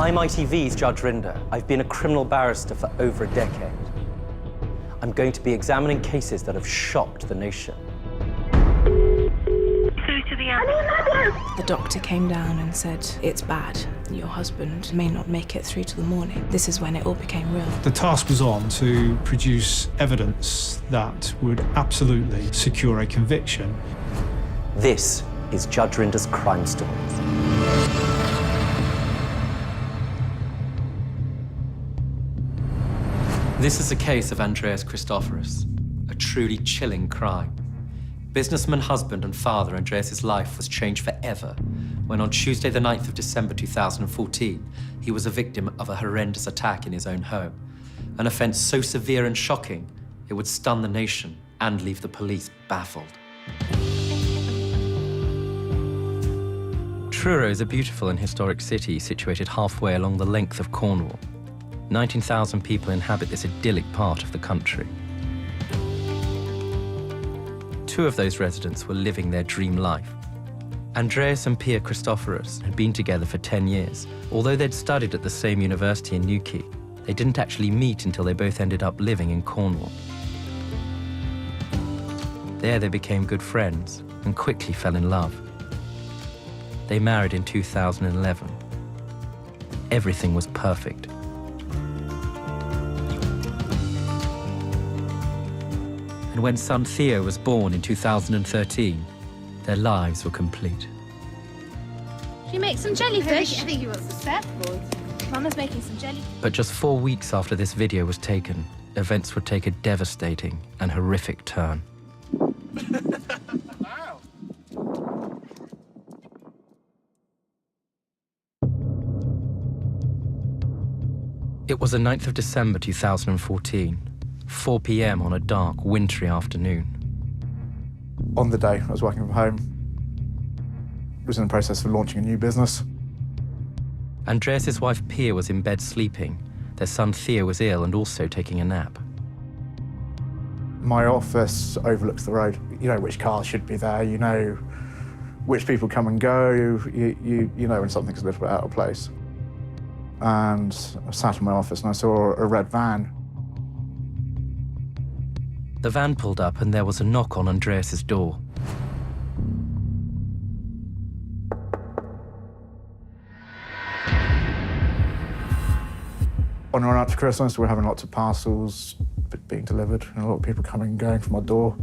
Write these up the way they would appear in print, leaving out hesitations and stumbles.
I'm ITV's Judge Rinder. I've been a criminal barrister for over a decade. I'm going to be examining cases that have shocked the nation. Through to the ambulance. The doctor came down and said, it's bad. Your husband may not make it through to the morning. This is when it all became real. The task was on to produce evidence that would absolutely secure a conviction. This is Judge Rinder's Crime Stories. This is a case of Andreas Christoforous, a truly chilling crime. Businessman, husband and father Andreas's life was changed forever when on Tuesday the 9th of December 2014, he was a victim of a horrendous attack in his own home. An offence so severe and shocking, it would stun the nation and leave the police baffled. Truro is a beautiful and historic city situated halfway along the length of Cornwall. 19,000 people inhabit this idyllic part of the country. Two of those residents were living their dream life. Andreas and Pia Christoforous had been together for 10 years. Although they'd studied at the same university in Newquay, they didn't actually meet until they both ended up living in Cornwall. There they became good friends and quickly fell in love. They married in 2011. Everything was perfect. And when son Theo was born in 2013, their lives were complete. Should we make some jellyfish? I think you want the surfboard. Mama's making some jelly. But just 4 weeks after this video was taken, events would take a devastating and horrific turn. It was the 9th of December 2014, 4 p.m. on a dark, wintry afternoon. On the day, I was working from home. I was in the process of launching a new business. Andreas's wife Pia was in bed sleeping. Their son Theo was ill and also taking a nap. My office overlooks the road. You know which cars should be there, you know which people come and go, you know when something's a little bit out of place. And I sat in my office and I saw a red van. The van pulled up and there was a knock on Andreas's door. On our run up to Christmas, we're having lots of parcels being delivered and a lot of people coming and going from my door.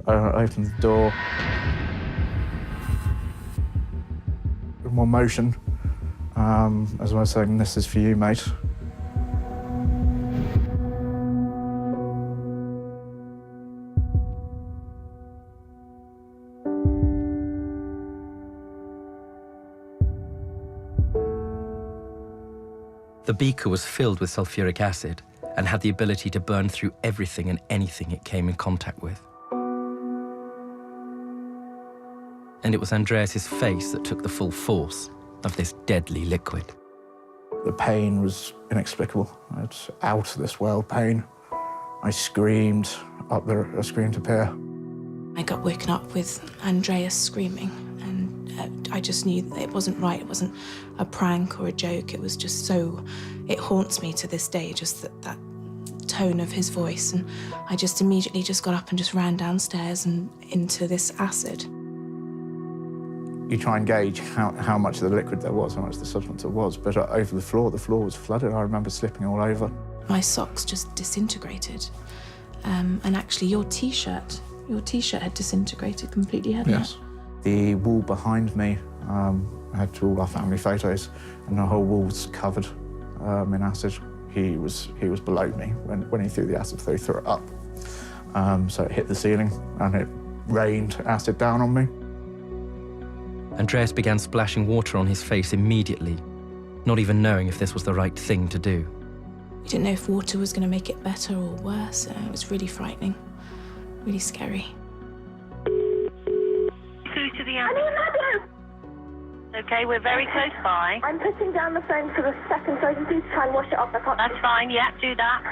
I opened the door. With more motion, as I was saying, this is for you, mate. The beaker was filled with sulfuric acid and had the ability to burn through everything and anything it came in contact with. And it was Andreas's face that took the full force of this deadly liquid. The pain was inexplicable. It's out of this world pain. I screamed up there, I screamed to Pia. I got woken up with Andreas screaming, and I just knew that it wasn't right. It wasn't a prank or a joke. It was just so, it haunts me to this day, just that tone of his voice. And I just immediately just got up and just ran downstairs and into this acid. You try and gauge how much of the liquid there was, how much of the substance there was, but over the floor was flooded. I remember slipping all over. My socks just disintegrated. And actually your T-shirt had disintegrated completely, hadn't Yes. The wall behind me had all our family photos, and the whole wall's covered in acid. He was below me when he threw the acid, so he threw it up. So it hit the ceiling, and it rained acid down on me. Andreas began splashing water on his face immediately, not even knowing if this was the right thing to do. We didn't know if water was going to make it better or worse. It was really frightening, really scary. Through to the ambulance. Okay, we're very close by. I'm putting down the phone for the second so I can do to try and wash it off. I can't. That's fine, yeah, do that.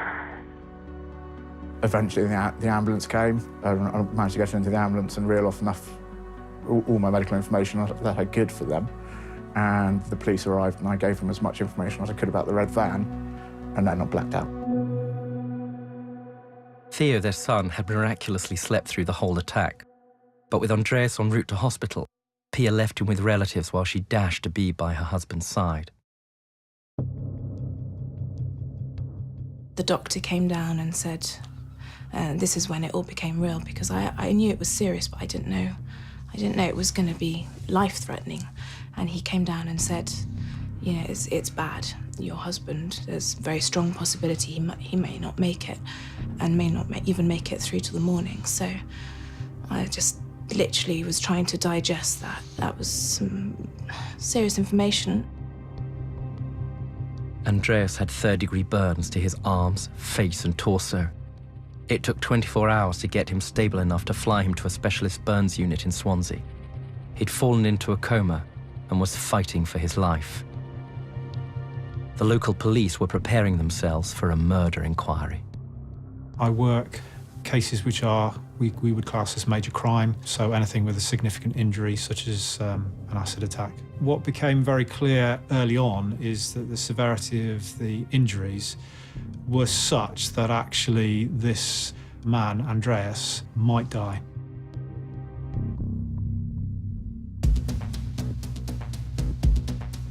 Eventually the ambulance came, and I managed to get into the ambulance and reel off enough, all my medical information that I could for them. and the police arrived, and I gave them as much information as I could about the red van, and then I blacked out. Theo, their son, had miraculously slept through the whole attack. But with Andreas en route to hospital, Pia left him with relatives while she dashed to be by her husband's side. The doctor came down and said, this is when it all became real, because I knew it was serious, but I didn't know it was going to be life-threatening. And he came down and said, you know, it's bad. Your husband, there's a very strong possibility he may not make it, and may not even make it through to the morning. So I just literally was trying to digest that. That was some serious information. Andreas had third-degree burns to his arms, face and torso. It took 24 hours to get him stable enough to fly him to a specialist burns unit in Swansea. He'd fallen into a coma and was fighting for his life. The local police were preparing themselves for a murder inquiry. I work cases which we would class as major crime, so anything with a significant injury, such as an acid attack. What became very clear early on is that the severity of the injuries was such that actually this man, Andreas, might die.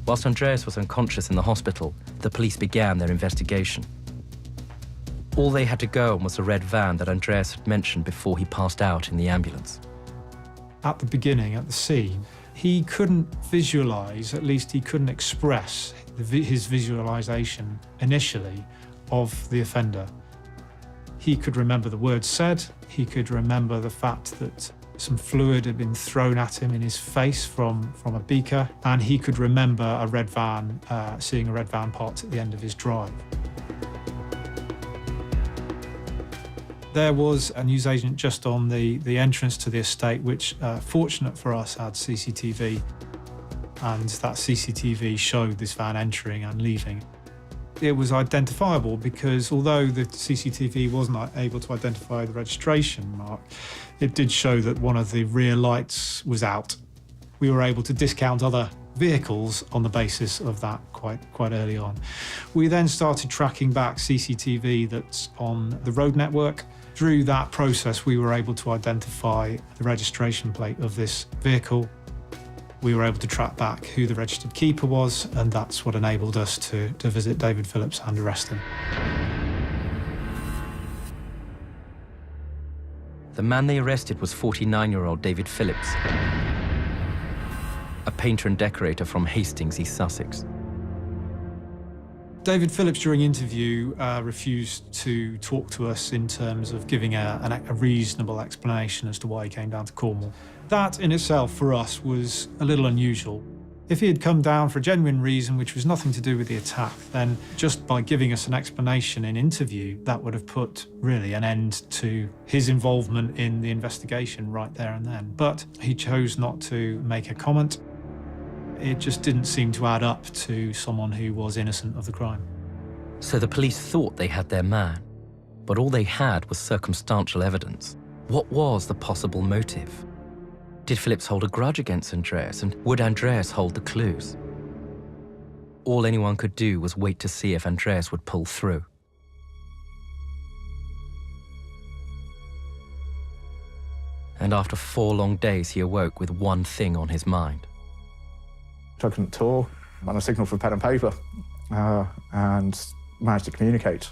Whilst Andreas was unconscious in the hospital, the police began their investigation. All they had to go on was the red van that Andreas had mentioned before he passed out in the ambulance. At the beginning, at the scene, he couldn't visualise, at least he couldn't express his visualisation initially of the offender. He could remember the words said, he could remember the fact that some fluid had been thrown at him in his face from a beaker, and he could remember a red van, seeing a red van parked at the end of his drive. There was a newsagent just on the entrance to the estate, which, fortunate for us, had CCTV, and that CCTV showed this van entering and leaving. It was identifiable because although the CCTV wasn't able to identify the registration mark, it did show that one of the rear lights was out. We were able to discount other vehicles on the basis of that quite early on. We then started tracking back CCTV that's on the road network. Through that process, we were able to identify the registration plate of this vehicle. We were able to track back who the registered keeper was, and that's what enabled us to visit David Phillips and arrest him. The man they arrested was 49-year-old David Phillips, a painter and decorator from Hastings, East Sussex. David Phillips, during interview, refused to talk to us in terms of giving a reasonable explanation as to why he came down to Cornwall. That in itself, for us, was a little unusual. If he had come down for a genuine reason, which was nothing to do with the attack, then just by giving us an explanation in interview, that would have put really an end to his involvement in the investigation right there and then. But he chose not to make a comment. It just didn't seem to add up to someone who was innocent of the crime. So the police thought they had their man, but all they had was circumstantial evidence. What was the possible motive? Did Phillips hold a grudge against Andreas, and would Andreas hold the clues? All anyone could do was wait to see if Andreas would pull through. And after 4 long days, he awoke with one thing on his mind. I couldn't talk, and I signalled for pen and paper, and managed to communicate.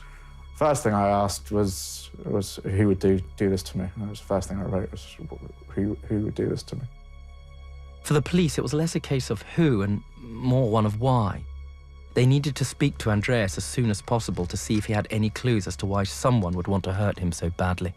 First thing I asked was who would do this to me. That was the first thing I wrote, was who would do this to me. For the police, it was less a case of who and more one of why. They needed to speak to Andreas as soon as possible to see if he had any clues as to why someone would want to hurt him so badly.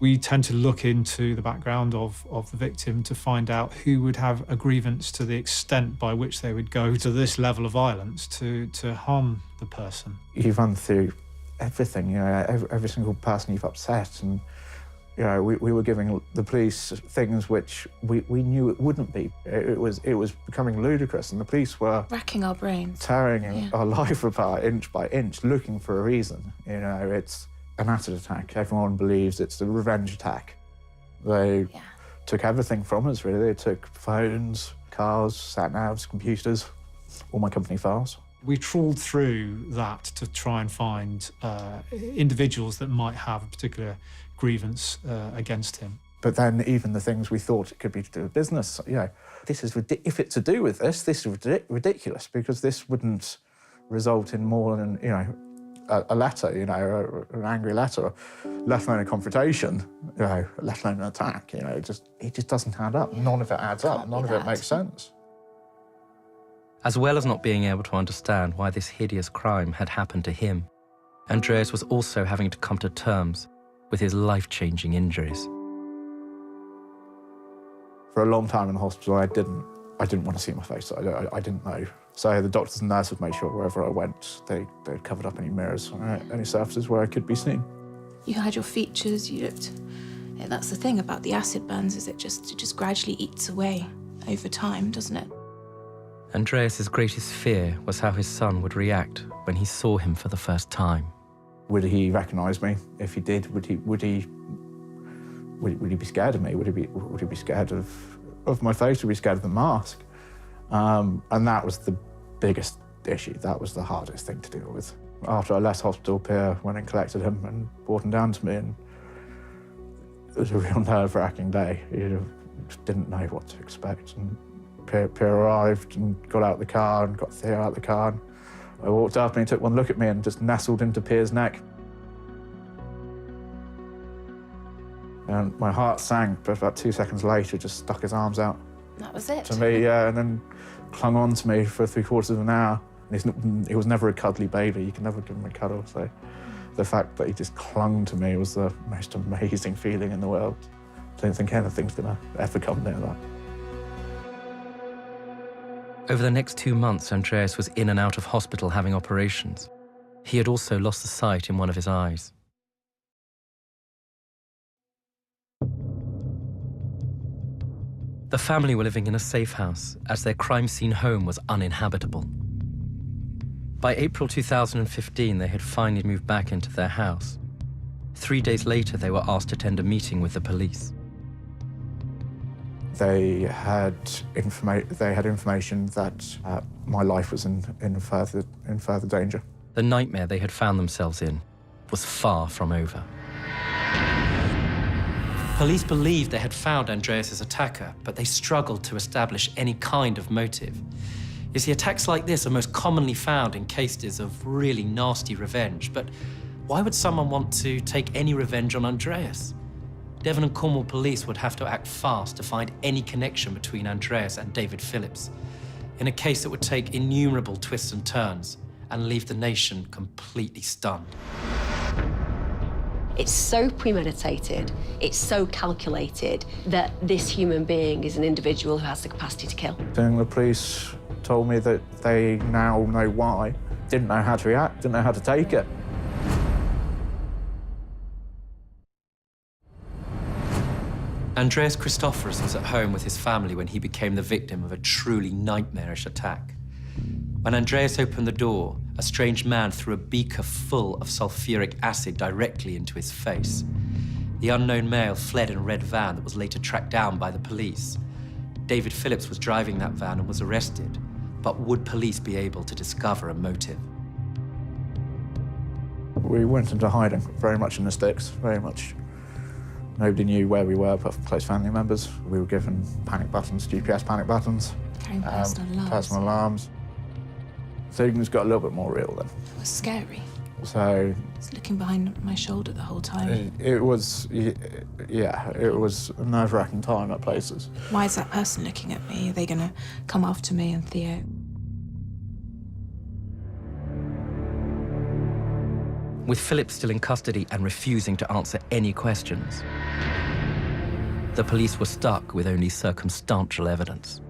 We tend to look into the background of the victim to find out who would have a grievance to the extent by which they would go to this level of violence to harm the person. You run through everything, you know, every single person you've upset, and you know, we were giving the police things which we knew it wouldn't be. It was becoming ludicrous, and the police were Racking our brains. tearing our life apart inch by inch, looking for a reason. You know, it's an acid attack. Everyone believes it's a revenge attack. They took everything from us, really. They took phones, cars, sat-navs, computers, all my company files. We trawled through that to try and find individuals that might have a particular grievance against him. But then even the things we thought it could be to do with business, you know, this is if it's to do with this is ridiculous, because this wouldn't result in more than, you know, a letter, you know, an angry letter, let alone a confrontation, you know, let alone an attack, you know, it just doesn't add up. None of it adds up. None of it makes sense. As well as not being able to understand why this hideous crime had happened to him, Andreas was also having to come to terms with his life-changing injuries. For a long time in the hospital, I didn't want to see my face. I didn't know. So the doctors and nurses made sure wherever I went, they'd covered up any mirrors, any surfaces where I could be seen. You had your features, you looked... Yeah, that's the thing about the acid burns, is it just gradually eats away over time, doesn't it? Andreas's greatest fear was how his son would react when he saw him for the first time. Would he recognise me? If he did, would he be scared of me? Would he be scared of my face? Would he be scared of the mask? And that was the biggest issue. That was the hardest thing to deal with. After I left hospital, Pierre went and collected him and brought him down to me, and it was a real nerve-wracking day. You just didn't know what to expect. And Pierre arrived and got out of the car and got Theo out of the car. And I walked up and he took one look at me and just nestled into Pierre's neck. And my heart sank, but about 2 seconds later, just stuck his arms out. That was it? To me, yeah, and then clung on to me for 3/4 of an hour. And he was never a cuddly baby. You can never give him a cuddle, so the fact that he just clung to me was the most amazing feeling in the world. I don't think anything's gonna ever come near that. Over the next 2 months, Andreas was in and out of hospital having operations. He had also lost the sight in one of his eyes. The family were living in a safe house as their crime scene home was uninhabitable. By April 2015, they had finally moved back into their house. 3 days later, they were asked to attend a meeting with the police. They had information that my life was in further danger. The nightmare they had found themselves in was far from over. Police believed they had found Andreas's attacker, but they struggled to establish any kind of motive. You see, attacks like this are most commonly found in cases of really nasty revenge, but why would someone want to take any revenge on Andreas? Devon and Cornwall police would have to act fast to find any connection between Andreas and David Phillips, in a case that would take innumerable twists and turns and leave the nation completely stunned. It's so premeditated, it's so calculated that this human being is an individual who has the capacity to kill. Then the police told me that they now know why. Didn't know how to react, didn't know how to take it. Andreas Christophorus was at home with his family when he became the victim of a truly nightmarish attack. When Andreas opened the door, a strange man threw a beaker full of sulfuric acid directly into his face. The unknown male fled in a red van that was later tracked down by the police. David Phillips was driving that van and was arrested, but would police be able to discover a motive? We went into hiding, very much in the sticks, very much. Nobody knew where we were, apart from close family members. We were given panic buttons, GPS panic buttons. Carrying personal alarms. Personal alarms. Things got a little bit more real then. It was scary. So... I was looking behind my shoulder the whole time. It was, yeah, it was a nerve-wracking time at places. Why is that person looking at me? Are they going to come after me and Theo? With Phillips still in custody and refusing to answer any questions, the police were stuck with only circumstantial evidence.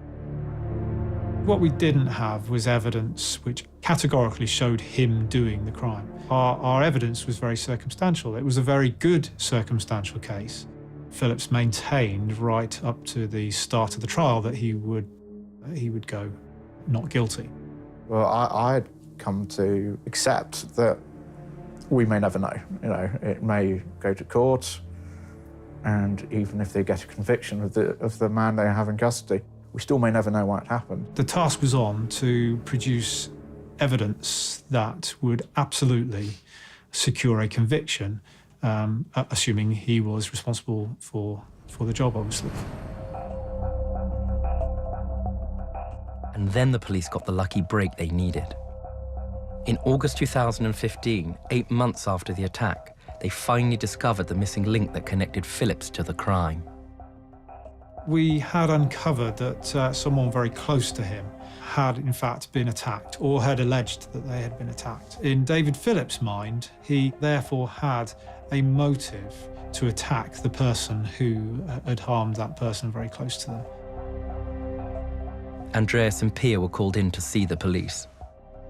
What we didn't have was evidence which categorically showed him doing the crime. Our evidence was very circumstantial. It was a very good circumstantial case. Phillips maintained right up to the start of the trial that he would go not guilty. Well, I had come to accept that we may never know. You know, it may go to court, and even if they get a conviction of the man they have in custody, We still may never know what happened. The task was on to produce evidence that would absolutely secure a conviction, assuming he was responsible for the job, obviously. And then the police got the lucky break they needed. In August 2015, 8 months after the attack, they finally discovered the missing link that connected Phillips to the crime. We had uncovered that someone very close to him had in fact been attacked, or had alleged that they had been attacked. In David Phillips' mind, he therefore had a motive to attack the person who had harmed that person very close to them. Andreas and Pia were called in to see the police.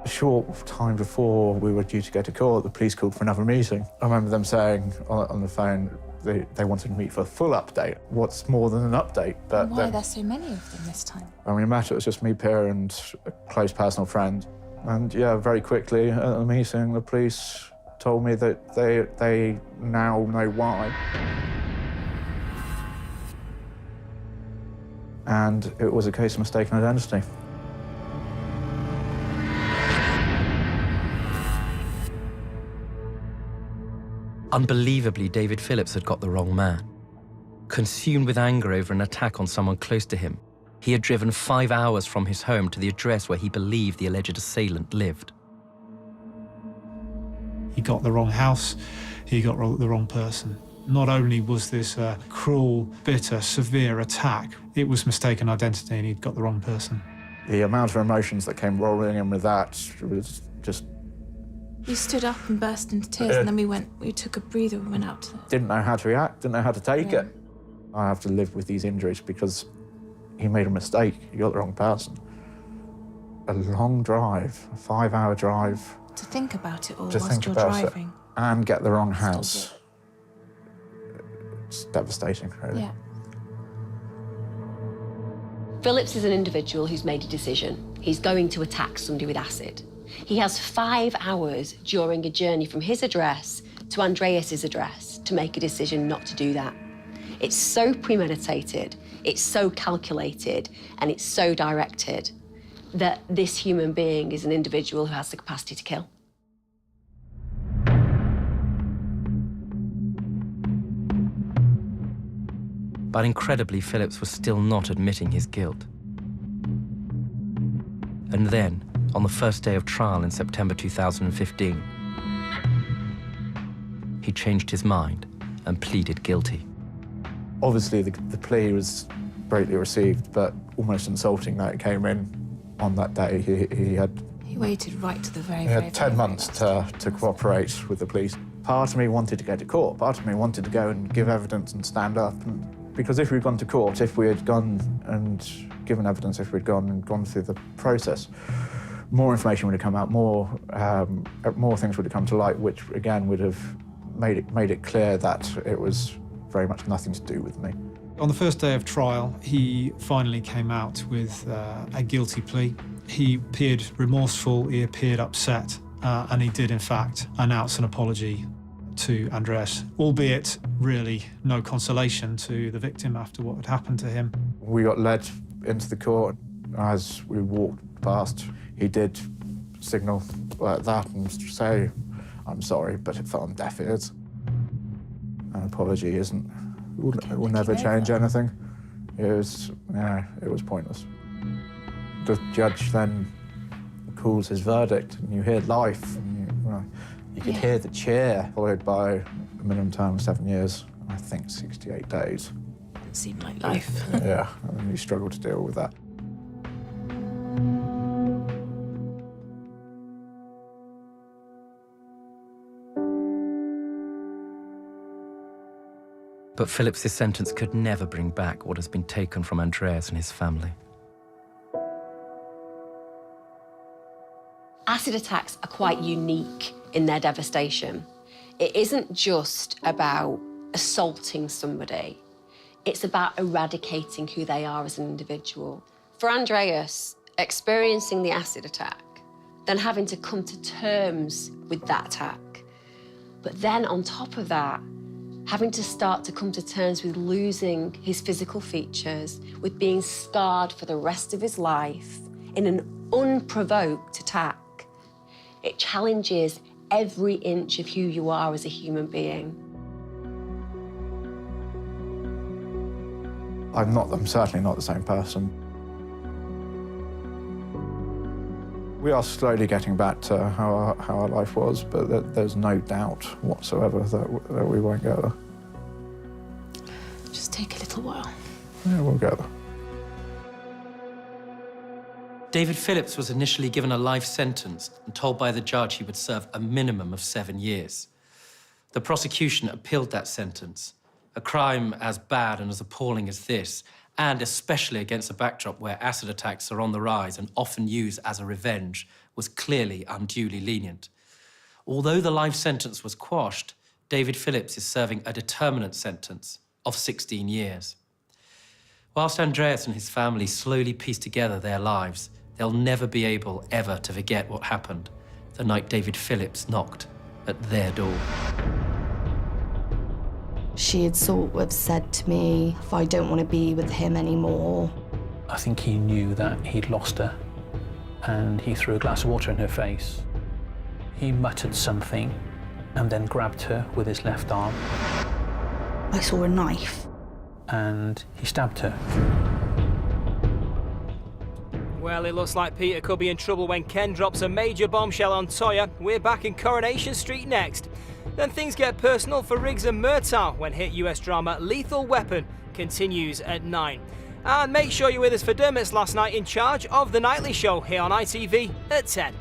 A short time before we were due to go to court, the police called for another meeting. I remember them saying on the phone they wanted to meet for a full update. What's more than an update? But Why are there so many of them this time? When we met, it was just me, Pia, and a close personal friend. And yeah, very quickly at the meeting, the police told me that they now know why. And it was a case of mistaken identity. Unbelievably, David Phillips had got the wrong man. Consumed with anger over an attack on someone close to him, he had driven 5 hours from his home to the address where he believed the alleged assailant lived. He got the wrong house, he got the wrong person. Not only was this a cruel, bitter, severe attack, it was mistaken identity and he'd got the wrong person. The amount of emotions that came rolling in with that was just... We stood up and burst into tears, and then we took a breather and went out to the... Didn't know how to react, didn't know how to take it. I have to live with these injuries because he made a mistake, he got the wrong person. A long drive, a 5-hour drive. To think about it all to whilst think you're about driving. It, and get the wrong house. It's devastating, really. Yeah. Phillips is an individual who's made a decision. He's going to attack somebody with acid. He has 5 hours during a journey from his address to Andreas's address to make a decision not to do that. It's so premeditated, it's so calculated, and it's so directed that this human being is an individual who has the capacity to kill. But incredibly, Phillips was still not admitting his guilt. And then, on the first day of trial in September 2015, he changed his mind and pleaded guilty. Obviously, the plea was greatly received, but almost insulting that it came in on that day. He waited right to the very, He had 10 months to cooperate with the police. Part of me wanted to go to court. Part of me wanted to go and give evidence and stand up. Because if we'd gone to court, if we had gone and given evidence, if we'd gone through the process, more information would have come out, more things would have come to light, which again would have made it clear that it was very much nothing to do with me. On the first day of trial, he finally came out with a guilty plea. He appeared remorseful, he appeared upset, and he did in fact announce an apology to Andreas, albeit really no consolation to the victim after what had happened to him. We got led into the court. As we walked past, he did signal like that and say, "I'm sorry, but it fell on deaf ears." An apology will never change anything. It was pointless. The judge then calls his verdict, and you hear life. And you could hear the cheer, followed by a minimum term of 7 years, I think 68 days. It seemed like life. Yeah, and you struggle to deal with that. But Phillips' sentence could never bring back what has been taken from Andreas and his family. Acid attacks are quite unique in their devastation. It isn't just about assaulting somebody. It's about eradicating who they are as an individual. For Andreas, experiencing the acid attack, then having to come to terms with that attack, but then on top of that, having to start to come to terms with losing his physical features, with being scarred for the rest of his life in an unprovoked attack. It challenges every inch of who you are as a human being. I'm certainly not the same person. We are slowly getting back to how our life was, but there's no doubt whatsoever that we won't get there. Just take a little while. Yeah, we'll get there. David Phillips was initially given a life sentence and told by the judge he would serve a minimum of 7 years. The prosecution appealed that sentence. A crime as bad and as appalling as this, and especially against a backdrop where acid attacks are on the rise and often used as a revenge, was clearly unduly lenient. Although the life sentence was quashed, David Phillips is serving a determinate sentence of 16 years. Whilst Andreas and his family slowly piece together their lives, they'll never be able ever to forget what happened the night David Phillips knocked at their door. She had sort of said to me, if I don't want to be with him anymore. I think he knew that he'd lost her, and he threw a glass of water in her face. He muttered something and then grabbed her with his left arm. I saw a knife. And he stabbed her. Well, it looks like Peter could be in trouble when Ken drops a major bombshell on Toyah. We're back in Coronation Street next. Then things get personal for Riggs and Murtaugh when hit US drama Lethal Weapon continues at 9. And make sure you're with us for Dermot's Last Night in Charge of The Nightly Show here on ITV at 10.